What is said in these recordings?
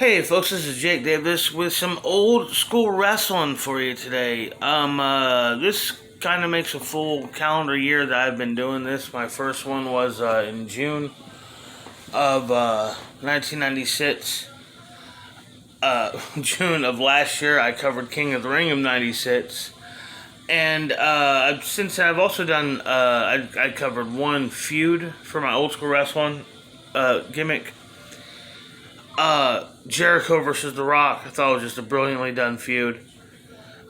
Hey folks, this is Jake Davis with some old school wrestling for you today. This kind of makes a full calendar year that I've been doing this. My first one was in June of 1996. June of last year, I covered King of the Ring of '96. And since then, I've also done, I covered one feud for my old school wrestling gimmick. Jericho versus The Rock. I thought it was just a brilliantly done feud.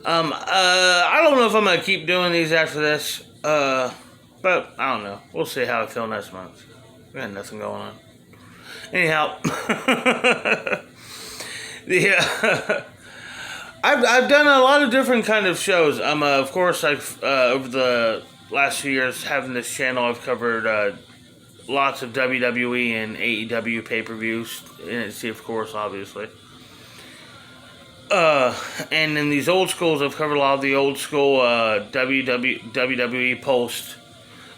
I don't know if I'm going to keep doing these after this. But I don't know. We'll see how I feel next month. We got nothing going on. Anyhow. I've done a lot of different kind of shows. Of course, I've over the last few years having this channel, I've covered lots of WWE and AEW pay-per-views, NXT, of course, obviously. And in these old schools, I've covered a lot of the old school WWE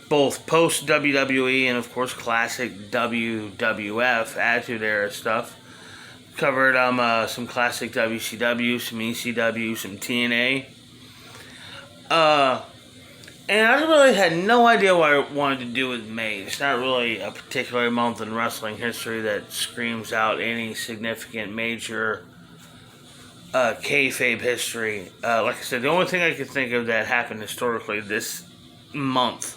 both post WWE and, of course, classic WWF Attitude Era stuff. Covered some classic WCW, some ECW, some TNA. And I really had no idea what I wanted to do with May. It's not really a particular month in wrestling history that screams out any significant major kayfabe history. Like I said, the only thing I could think of that happened historically this month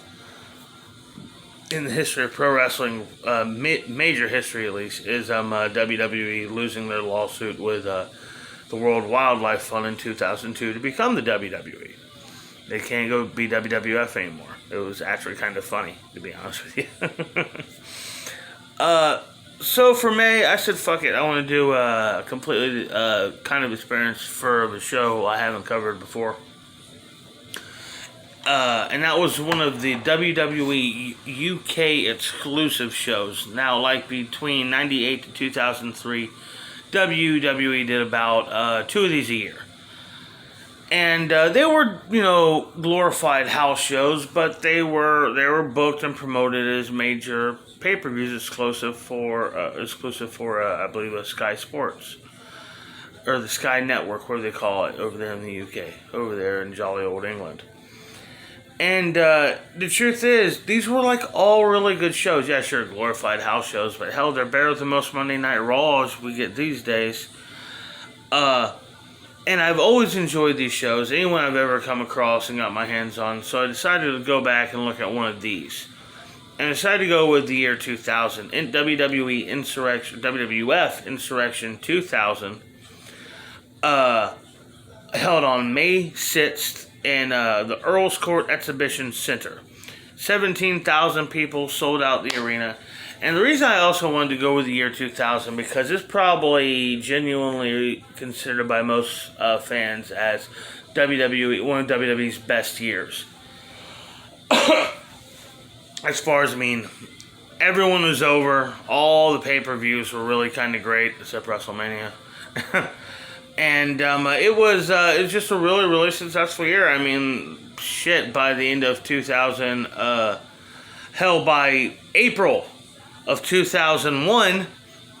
in the history of pro wrestling, major history at least, is WWE losing their lawsuit with the World Wildlife Fund in 2002 to become the WWE. They can't go be WWF anymore. It was actually kind of funny, to be honest with you. So for May, I said, fuck it. I want to do a completely kind of experience for the show I haven't covered before. And that was one of the WWE UK exclusive shows. Now, like between 98 to 2003, WWE did about 2 of these a year. And they were, glorified house shows, but they were booked and promoted as major pay-per-views exclusive for I believe Sky Sports or the Sky Network, where they call it over there in the UK, over there in jolly old England. And the truth is, these were like all really good shows. Yeah, sure, glorified house shows, but hell, they're better than most Monday Night Raws we get these days. And I've always enjoyed these shows, anyone I've ever come across and got my hands on, so I decided to go back and look at one of these. And I decided to go with the year 2000. In WWF Insurrextion 2000, held on May 6th in the Earl's Court Exhibition Center. 17,000 people sold out the arena. And the reason I also wanted to go with the year 2000, because it's probably genuinely considered by most fans as WWE, one of WWE's best years. As far as, everyone was over. All the pay-per-views were really kind of great, except WrestleMania. And it was just a really, really successful year. By the end of 2000, by April of 2001,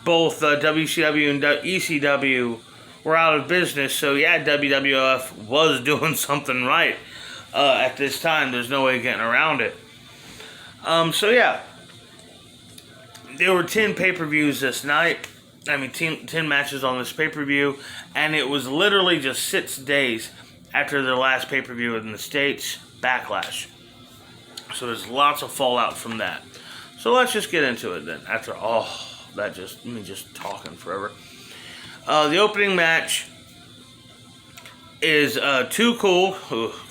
both WCW and ECW were out of business. So yeah, WWF was doing something right at this time. There's no way of getting around it. So yeah, there were 10 pay-per-views this night. 10 matches on this pay-per-view, and it was literally just 6 days after their last pay-per-view in the States, Backlash. So there's lots of fallout from that. So let's just get into it then. After all that, me just talking forever. The opening match is Too Cool,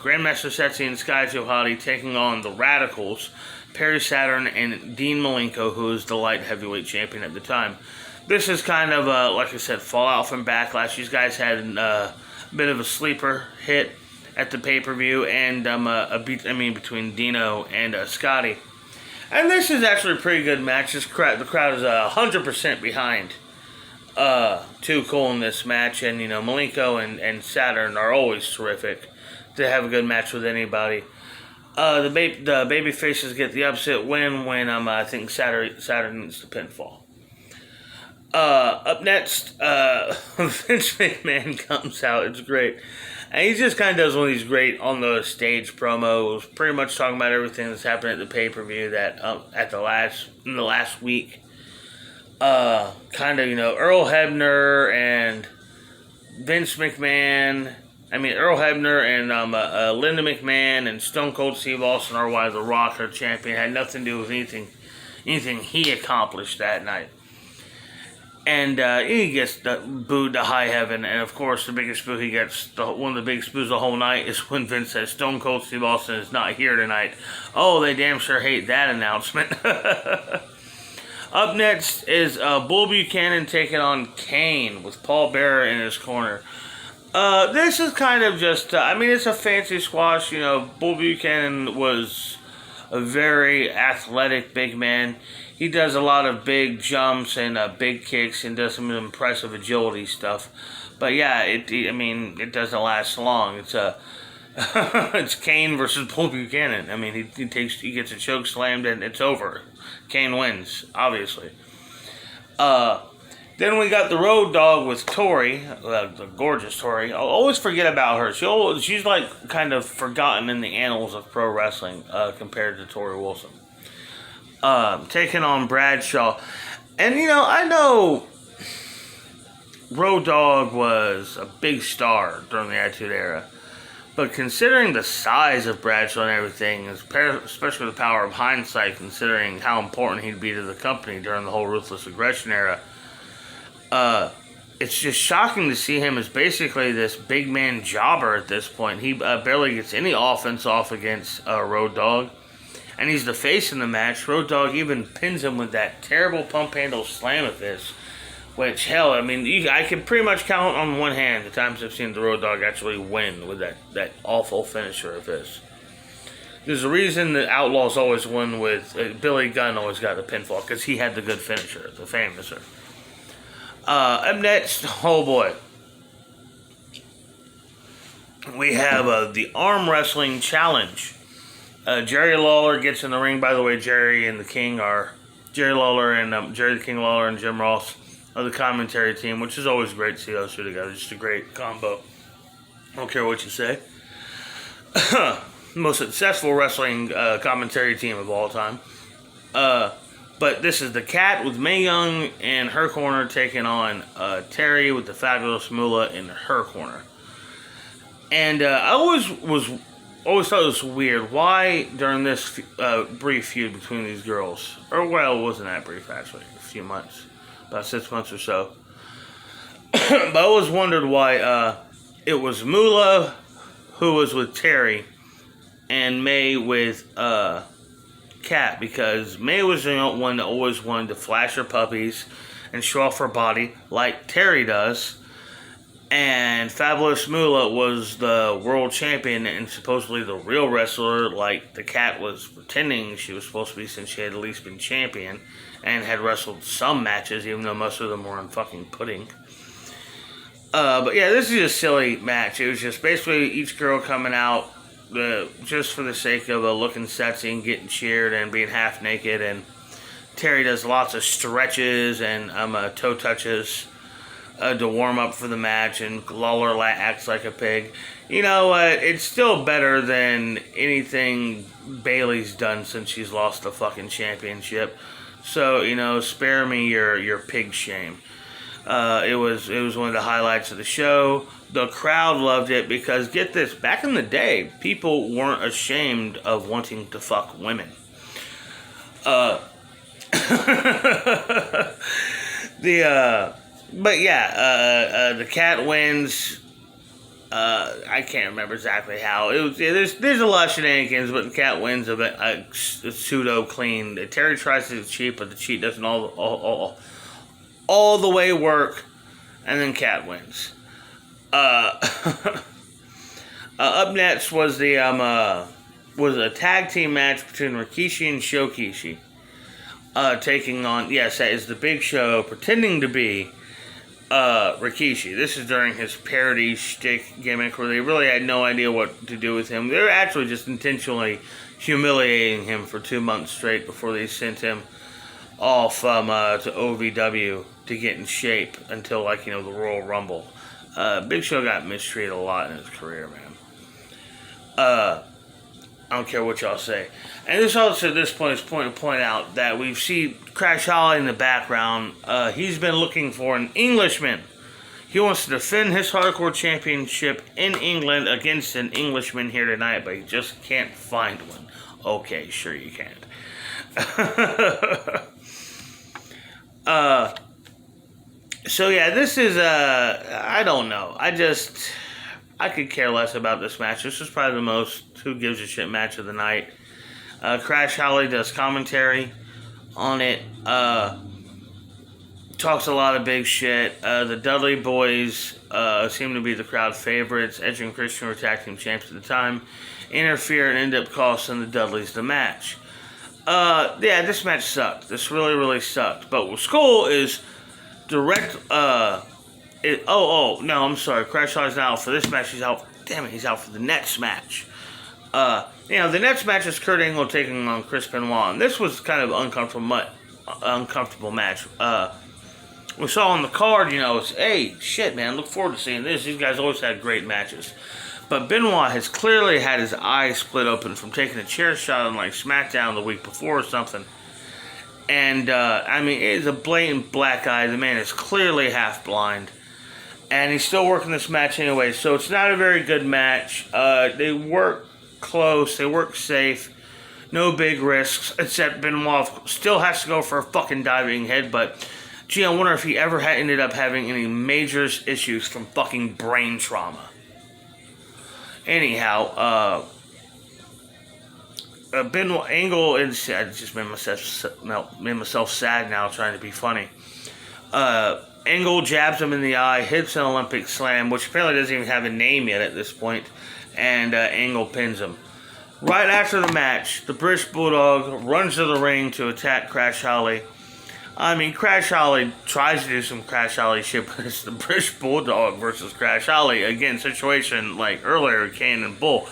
Grandmaster Setsi and Sky Johati taking on the Radicals, Perry Saturn and Dean Malenko, who is the light heavyweight champion at the time. This is kind of, like I said, fallout from Backlash. These guys had a bit of a sleeper hit at the pay-per-view, and between Dino and Scotty. And this is actually a pretty good match. The crowd is 100% behind Too Cool in this match, and Malenko and Saturn are always terrific to have a good match with anybody. The baby faces get the upset win when I think Saturn needs the pinfall. Up next, Vince McMahon comes out. It's great. And he just kind of does one of these great on the stage promos, pretty much talking about everything that's happened at the pay-per-view that in the last week. Kind of, Earl Hebner and Vince McMahon. Earl Hebner and Linda McMahon and Stone Cold Steve Austin are why The Rock, our champion, had nothing to do with anything he accomplished that night. And he gets booed to high heaven. And of course, the biggest boo he gets, one of the biggest boos the whole night, is when Vince says Stone Cold Steve Austin is not here tonight. Oh, they damn sure hate that announcement. Up next is Bull Buchanan taking on Kane with Paul Bearer in his corner. This is kind of just, it's a fancy squash. Bull Buchanan was a very athletic big man. He does a lot of big jumps and big kicks and does some impressive agility stuff. But yeah, it doesn't last long. It's it's Kane versus Bull Buchanan. He gets a choke slammed and it's over. Kane wins, obviously. Then we got the Road Dogg with Tori, the gorgeous Tori. I'll always forget about her. She's like kind of forgotten in the annals of pro wrestling compared to Tori Wilson. Taking on Bradshaw. And, I know Road Dogg was a big star during the Attitude Era. But considering the size of Bradshaw and everything, especially the power of hindsight, considering how important he'd be to the company during the whole Ruthless Aggression era, it's just shocking to see him as basically this big man jobber at this point. He barely gets any offense off against Road Dogg. And he's the face in the match. Road Dogg even pins him with that terrible pump handle slam of his. Which, hell, I can pretty much count on one hand the times I've seen the Road Dogg actually win with that awful finisher of his. There's a reason that Outlaws always won with... Billy Gunn always got the pinfall, because he had the good finisher, the famouser. Up next, oh boy. We have the Arm Wrestling Challenge. Jerry Lawler gets in the ring. By the way, Jerry and the King are... Jerry Lawler and Jerry the King Lawler and Jim Ross of the commentary team, which is always great to see those two together. Just a great combo. I don't care what you say. Most successful wrestling commentary team of all time. But this is the Cat with Mae Young in her corner taking on Terry with the Fabulous Moolah in her corner. And I always thought it was weird. Why during this brief feud between these girls, or well, it wasn't that brief actually, a few months. About 6 months or so. But I always wondered why it was Moolah who was with Terry and Mae with Cat, because Mae was the one that always wanted to flash her puppies and show off her body like Terry does. And Fabulous Moolah was the world champion and supposedly the real wrestler, like the Cat was pretending she was supposed to be, since she had at least been champion and had wrestled some matches, even though most of them were on fucking pudding. But yeah, this is a silly match. It was just basically each girl coming out just for the sake of looking sexy and getting cheered and being half naked. And Terry does lots of stretches and toe touches to warm up for the match, and Lawler acts like a pig. You know what? It's still better than anything Bayley's done since she's lost the fucking championship. So, spare me your pig shame. It was one of the highlights of the show. The crowd loved it because, get this, back in the day, people weren't ashamed of wanting to fuck women. The Cat wins. I can't remember exactly how. There's a lot of shenanigans, but the Cat wins a pseudo clean. Terry tries to cheat, but the cheat doesn't all the way work, and then Cat wins. Up next was a tag team match between Rikishi and Shokishi, taking on, yes, that is the Big Show pretending to be Rikishi. This is during his parody shtick gimmick where they really had no idea what to do with him. They were actually just intentionally humiliating him for 2 months straight before they sent him off to OVW to get in shape until, like, the Royal Rumble. Big Show got mistreated a lot in his career, man. I don't care what y'all say. And this also, at this point, is point to point out that we've seen Crash Holly in the background. He's been looking for an Englishman. He wants to defend his hardcore championship in England against an Englishman here tonight, but he just can't find one. Okay, sure you can't. So yeah, this is, I don't know. I could care less about this match. This is probably the most who gives a shit match of the night. Crash Holly does commentary on it. Talks a lot of big shit. The Dudley Boys seem to be the crowd favorites. Edge and Christian were tag team champs at the time. Interfere and end up costing the Dudleys the match. Yeah, this match sucked. This really, really sucked. But Skool is direct. No, I'm sorry. Crash Holly's not out for this match. He's out. Damn it, he's out for the next match. The next match is Kurt Angle taking on Chris Benoit, and this was kind of uncomfortable match. We saw on the card, it's, hey, shit, man, look forward to seeing this. These guys always had great matches. But Benoit has clearly had his eyes split open from taking a chair shot on, like, SmackDown the week before or something. And, it's a blatant black eye. The man is clearly half blind. And he's still working this match anyway, so it's not a very good match. They work close, they work safe. No big risks, except Benoit still has to go for a fucking diving headbutt. Gee, I wonder if he ever ended up having any major issues from fucking brain trauma. Anyhow, Benoit Angle is. I just made myself sad now trying to be funny. Angle jabs him in the eye, hits an Olympic slam, which apparently doesn't even have a name yet at this point, and Angle pins him. Right after the match, the British Bulldog runs to the ring to attack Crash Holly. Crash Holly tries to do some Crash Holly shit, but it's the British Bulldog versus Crash Holly. Again, situation like earlier, Kane and Bull.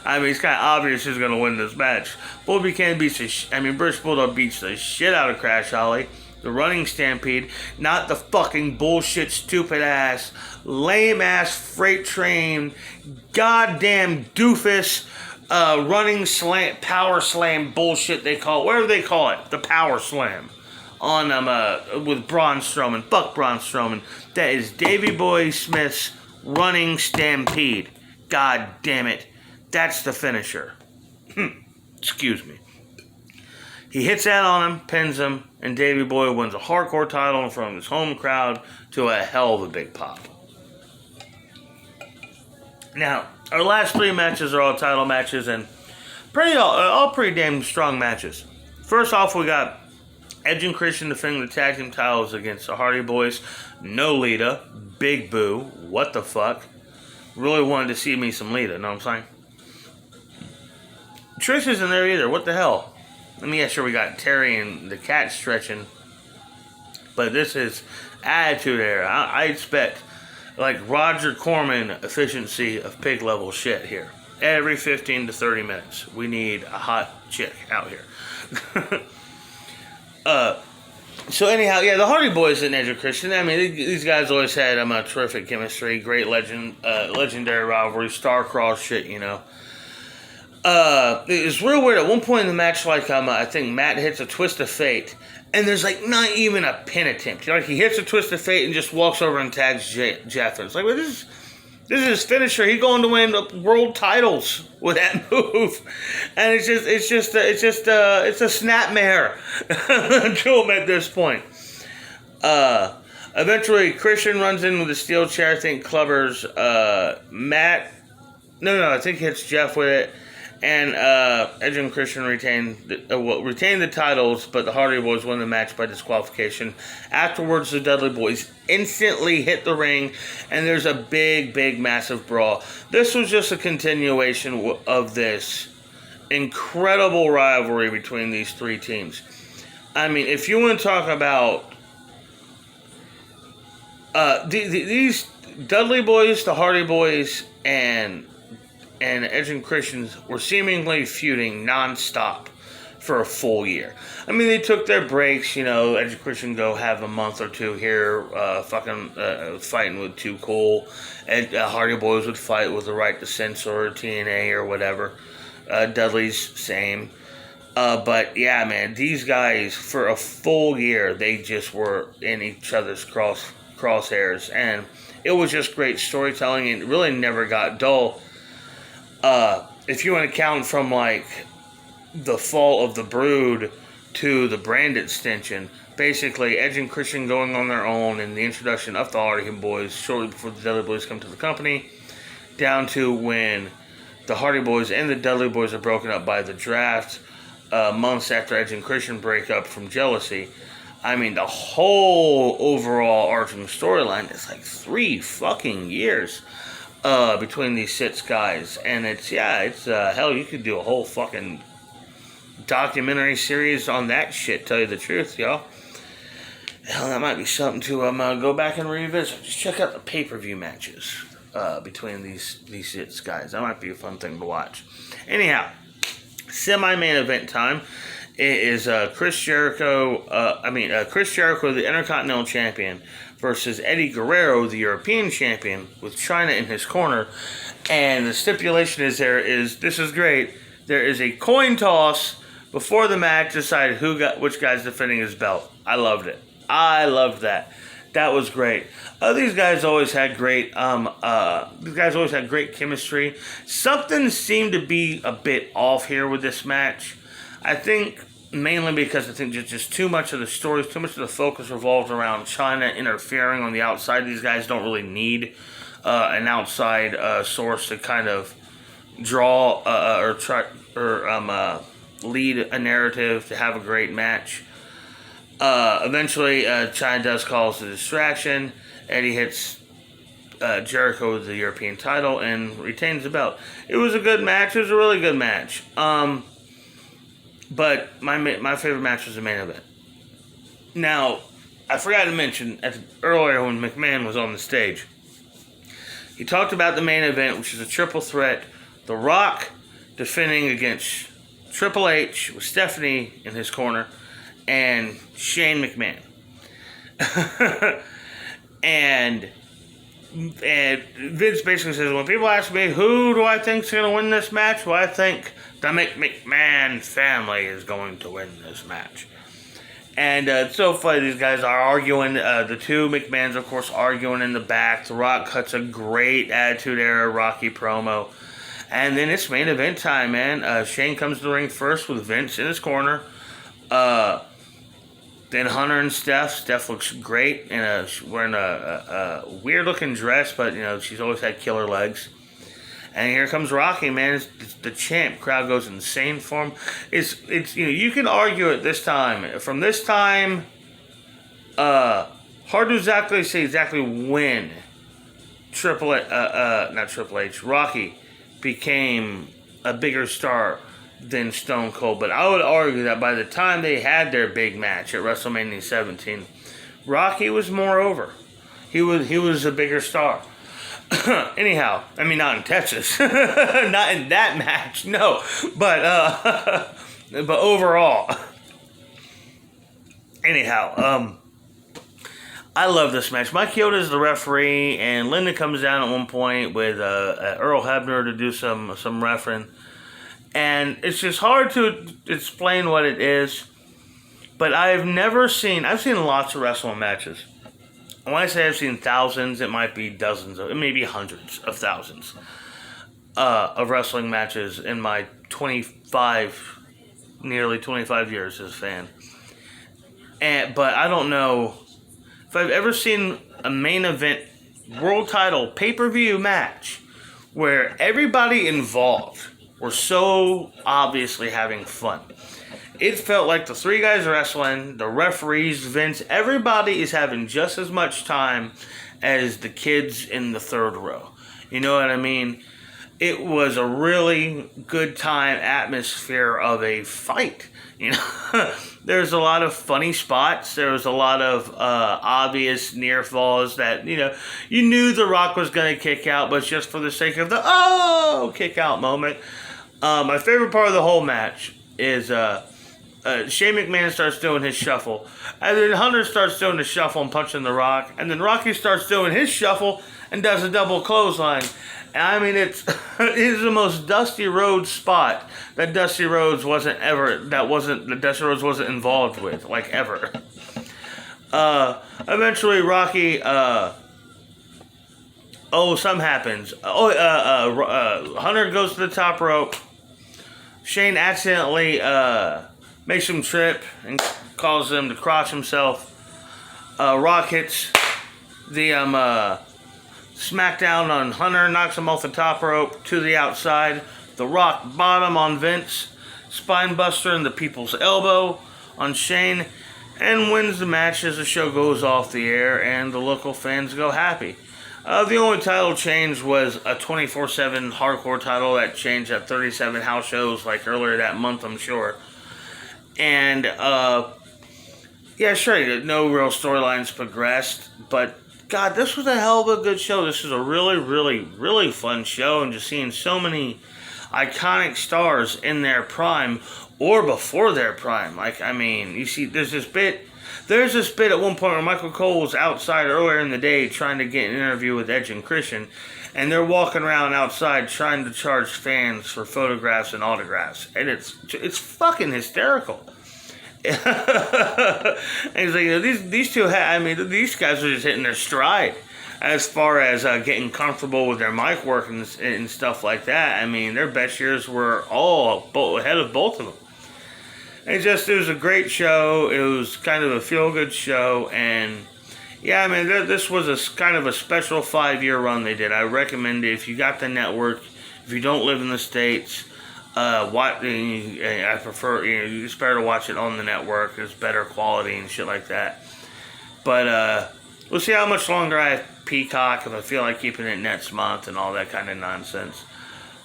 It's kind of obvious who's going to win this match. Bull Buchanan British Bulldog beats the shit out of Crash Holly. The running stampede, not the fucking bullshit, stupid ass, lame ass freight train, goddamn doofus, running slam, power slam bullshit they call it. Whatever they call it, the power slam. On with Braun Strowman. Fuck Braun Strowman. That is Davey Boy Smith's running stampede. God damn it. That's the finisher. Excuse me. He hits that on him, pins him, and Davey Boy wins a hardcore title in front of his home crowd to a hell of a big pop. Now, our last three matches are all title matches and all pretty damn strong matches. First off, we got Edge and Christian defending the tag team titles against the Hardy Boys. No Lita. Big boo. What the fuck? Really wanted to see me some Lita, know what I'm saying? Trish isn't there either. What the hell? Let me sure we got Terry and the cat stretching. But this is attitude era. I expect like Roger Corman efficiency of pig level shit here. Every 15 to 30 minutes. We need a hot chick out here. So anyhow, yeah, the Hardy Boys and Edge and Christian, these guys always had a terrific chemistry, great legendary rivalry, star-crossed shit, It's real weird. At one point in the match, I think Matt hits a twist of fate, and there's, not even a pin attempt. He hits a twist of fate and just walks over and tags Jeff. It's like, well, this is his finisher. He's going to win world titles with that move, and it's a snapmare to him at this point. Eventually, Christian runs in with a steel chair. I think clubbers Matt. No, I think hits Jeff with it. And Edge and Christian retain the titles, but the Hardy Boys win the match by disqualification. Afterwards, the Dudley Boys instantly hit the ring, and there's a big, massive brawl. This was just a continuation of this incredible rivalry between these three teams. If you want to talk about these Dudley Boys, the Hardy Boys, and Edge and Christians were seemingly feuding non-stop for a full year. I mean, they took their breaks, Edge and Christian go have a month or two here, fighting with Too Cool. And Hardy Boys would fight with the Right to Censor or TNA or whatever. Dudley's same. But yeah, man, these guys, for a full year, they just were in each other's crosshairs. And it was just great storytelling, and it really never got dull. If you want to count from, like, the fall of the Brood to the brand extension, basically Edge and Christian going on their own and the introduction of the Hardy Boys shortly before the Dudley Boys come to the company, down to when the Hardy Boys and the Dudley Boys are broken up by the draft, months after Edge and Christian break up from jealousy. I mean, the whole overall arching storyline is like 3 fucking years between these 6 guys. And it's hell, you could do a whole fucking documentary series on that shit, tell you the truth, y'all. Hell, that might be something to go back and revisit. Just check out the pay-per-view matches between these 6 guys. That might be a fun thing to watch. Anyhow, semi-main event time. It is Chris Jericho, the Intercontinental Champion, versus Eddie Guerrero, the European Champion, with China in his corner. And the stipulation this is great, there is a coin toss before the match to decide which guy's defending his belt. I loved it. I loved that. That was great. These guys always had great chemistry. Something seemed to be a bit off here with this match. I think mainly because I think just too much of the stories, too much of the focus revolves around China interfering on the outside. These guys don't really need an outside source to kind of draw lead a narrative to have a great match. Eventually, China does cause the distraction. Eddie hits Jericho with the European title and retains the belt. It was a good match. It was a really good match. But my favorite match was the main event. Now, I forgot to mention earlier when McMahon was on the stage, he talked about the main event, which is a triple threat. The Rock defending against Triple H with Stephanie in his corner, and Shane McMahon. and Vince basically says, when people ask me who do I think's going to win this match, well, I think the McMahon family is going to win this match. And it's so funny, these guys are arguing, the two McMahons, of course, arguing in the back. The Rock cuts a great Attitude Era Rocky promo. And then it's main event time, man. Shane comes to the ring first with Vince in his corner. Then Hunter and Steph. Steph looks great, wearing a weird-looking dress, but, she's always had killer legs. And here comes Rocky, man. It's the champ. Crowd goes insane for him. It's you can argue at this time. From this time, hard to say when Rocky became a bigger star than Stone Cold. But I would argue that by the time they had their big match at WrestleMania 17, Rocky was more over. He was a bigger star. Anyhow, I mean, not in Texas. Not in that match, no. But overall. Anyhow, I love this match. Mike Chioda is the referee, and Linda comes down at one point with Earl Hebner to do some refereeing. And it's just hard to explain what it is. But I've seen lots of wrestling matches. When I say I've seen thousands, it might be dozens, it may be hundreds of thousands of wrestling matches in my nearly 25 years as a fan. But I don't know if I've ever seen a main event world title pay-per-view match where everybody involved were so obviously having fun. It felt like the 3 guys wrestling, the referees, Vince, everybody is having just as much time as the kids in the third row. You know what I mean? It was a really good time atmosphere of a fight. There's a lot of funny spots. There was a lot of obvious near falls that, you knew The Rock was going to kick out, but just for the sake of the kick out moment. My favorite part of the whole match is Shane McMahon starts doing his shuffle, and then Hunter starts doing the shuffle and punching The Rock, and then Rocky starts doing his shuffle and does a double clothesline. And I mean, it's the most Dusty Rhodes spot that Dusty Rhodes wasn't involved with, like, ever. Eventually Rocky, something happens. Hunter goes to the top rope. Shane accidentally makes him trip and causes him to cross himself. Rock hits the smackdown on Hunter, knocks him off the top rope to the outside. The Rock bottom on Vince, spine buster in the people's elbow on Shane, and wins the match as the show goes off the air and the local fans go happy. The only title change was a 24/7 hardcore title that changed at 37 house shows like earlier that month, I'm sure. And, yeah, sure, no real storylines progressed, but, God, this was a hell of a good show. This was a really, really, really fun show, and just seeing so many iconic stars in their prime or before their prime. Like, I mean, you see, there's this bit at one point where Michael Cole was outside earlier in the day trying to get an interview with Edge and Christian, and they're walking around outside trying to charge fans for photographs and autographs, and it's fucking hysterical. And he's like, these two, these guys are just hitting their stride as far as getting comfortable with their mic work and stuff like that. I mean, their best years were all ahead of both of them. It was a great show. It was kind of a feel-good show, and yeah, I mean, this was a kind of a special 5-year run they did. I recommend it if you got the network. If you don't live in the States, I prefer, it's better to watch it on the network. It's better quality and shit like that. But we'll see how much longer I have Peacock, if I feel like keeping it next month and all that kind of nonsense.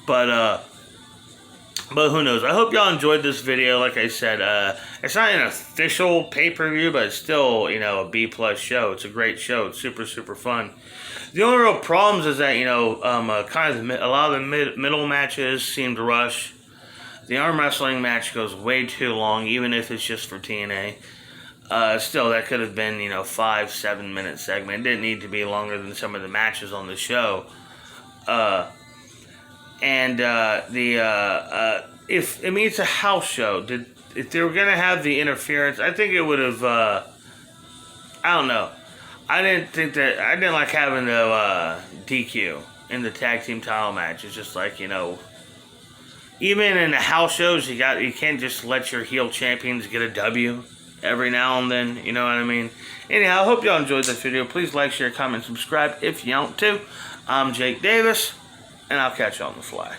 But who knows? I hope y'all enjoyed this video. Like I said, it's not an official pay-per-view, but it's still, a B-plus show. It's a great show. It's super, super fun. The only real problems is that, a lot of the middle matches seemed rushed. The arm wrestling match goes way too long, even if it's just for TNA. Still, that could have been, 5-7 minute segment. It didn't need to be longer than some of the matches on the show. It's a house show. If they were gonna have the interference, I think it would have. I don't know. I didn't like having the DQ in the tag team title match. It's just like, even in the house shows, you can't just let your heel champions get a W every now and then. You know what I mean? Anyhow, I hope y'all enjoyed this video. Please like, share, comment, subscribe if you want to. I'm Jake Davis, and I'll catch you on the fly.